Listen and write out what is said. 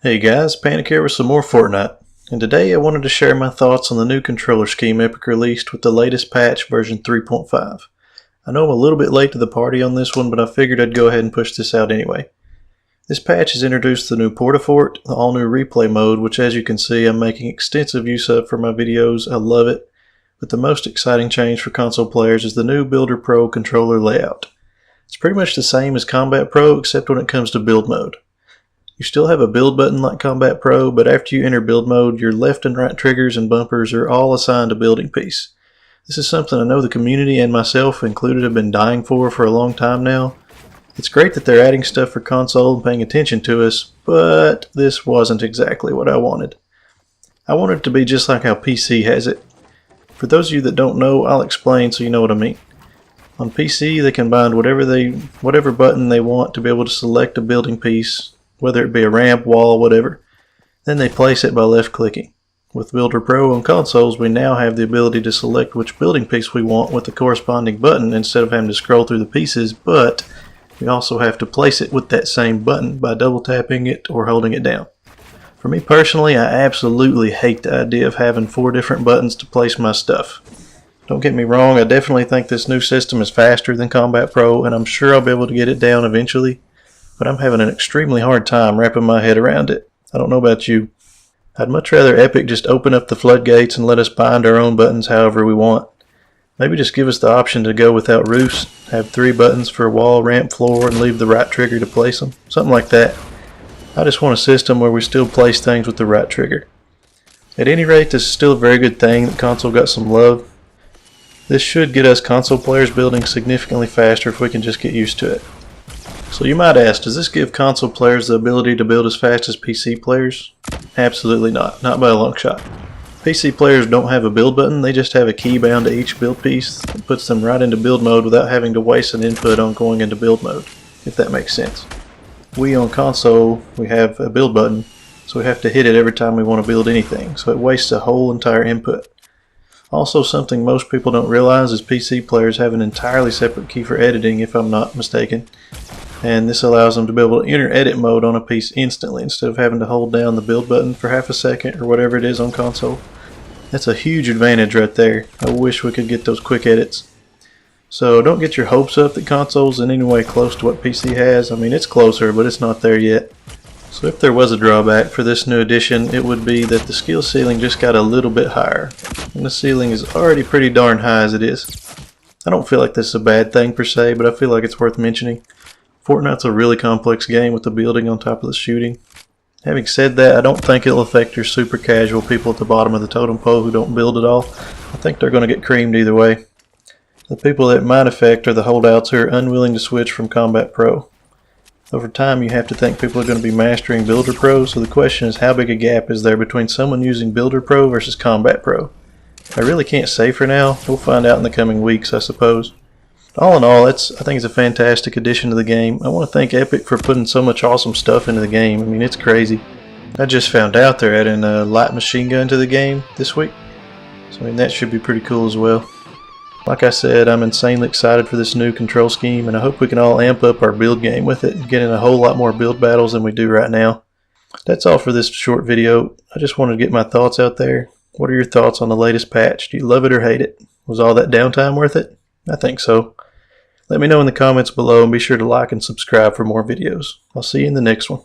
Hey guys, Panic here with some more Fortnite, and today I wanted to share my thoughts on the new controller scheme Epic released with the latest patch version 3.5. I know I'm a little bit late to the party on this one, but I figured I'd go ahead and push this out anyway. This patch has introduced the new Portafort, the all-new replay mode, which as you can see I'm making extensive use of for my videos. I love it, but the most exciting change for console players is the new Builder Pro controller layout. It's pretty much the same as Combat Pro except when it comes to build mode. You still have a build button like Combat Pro, but after you enter build mode, your left and right triggers and bumpers are all assigned a building piece. This is something I know the community and myself included have been dying for a long time now. It's great that they're adding stuff for console and paying attention to us, but this wasn't exactly what I wanted. I wanted it to be just like how PC has it. For those of you that don't know, I'll explain so you know what I mean. On PC, they can bind whatever button they want to be able to select a building piece, whether it be a ramp, wall, whatever. Then they place it by left clicking. With Builder Pro on consoles, we now have the ability to select which building piece we want with the corresponding button instead of having to scroll through the pieces, but we also have to place it with that same button by double tapping it or holding it down. For me personally, I absolutely hate the idea of having 4 different buttons to place my stuff. Don't get me wrong, I definitely think this new system is faster than Combat Pro, and I'm sure I'll be able to get it down eventually. But I'm having an extremely hard time wrapping my head around it. I don't know about you. I'd much rather Epic just open up the floodgates and let us bind our own buttons however we want. Maybe just give us the option to go without roofs, have 3 buttons for wall, ramp, floor, and leave the right trigger to place them. Something like that. I just want a system where we still place things with the right trigger. At any rate, this is still a very good thing that console got some love. This should get us console players building significantly faster if we can just get used to it. So you might ask, does this give console players the ability to build as fast as PC players? Absolutely not by a long shot. PC players don't have a build button, they just have a key bound to each build piece that puts them right into build mode without having to waste an input on going into build mode, if that makes sense. We on console, we have a build button, so we have to hit it every time we want to build anything, so it wastes a whole entire input. Also, something most people don't realize is PC players have an entirely separate key for editing, if I'm not mistaken. And this allows them to be able to enter edit mode on a piece instantly instead of having to hold down the build button for half a second or whatever it is on console. That's a huge advantage right there. I wish we could get those quick edits. So don't get your hopes up that console's in any way close to what PC has. I mean, it's closer, but it's not there yet. So if there was a drawback for this new edition, it would be that the skill ceiling just got a little bit higher. And the ceiling is already pretty darn high as it is. I don't feel like this is a bad thing per se, but I feel like it's worth mentioning. Fortnite's a really complex game with the building on top of the shooting. Having said that, I don't think it'll affect your super casual people at the bottom of the totem pole who don't build at all. I think they're going to get creamed either way. The people that it might affect are the holdouts who are unwilling to switch from Combat Pro. Over time, you have to think people are going to be mastering Builder Pro, so the question is how big a gap is there between someone using Builder Pro versus Combat Pro? I really can't say for now. We'll find out in the coming weeks, I suppose. All in all, I think it's a fantastic addition to the game. I want to thank Epic for putting so much awesome stuff into the game. I mean, it's crazy. I just found out they're adding a light machine gun to the game this week. So I mean, that should be pretty cool as well. Like I said, I'm insanely excited for this new control scheme, and I hope we can all amp up our build game with it and get in a whole lot more build battles than we do right now. That's all for this short video. I just wanted to get my thoughts out there. What are your thoughts on the latest patch? Do you love it or hate it? Was all that downtime worth it? I think so. Let me know in the comments below and be sure to like and subscribe for more videos. I'll see you in the next one.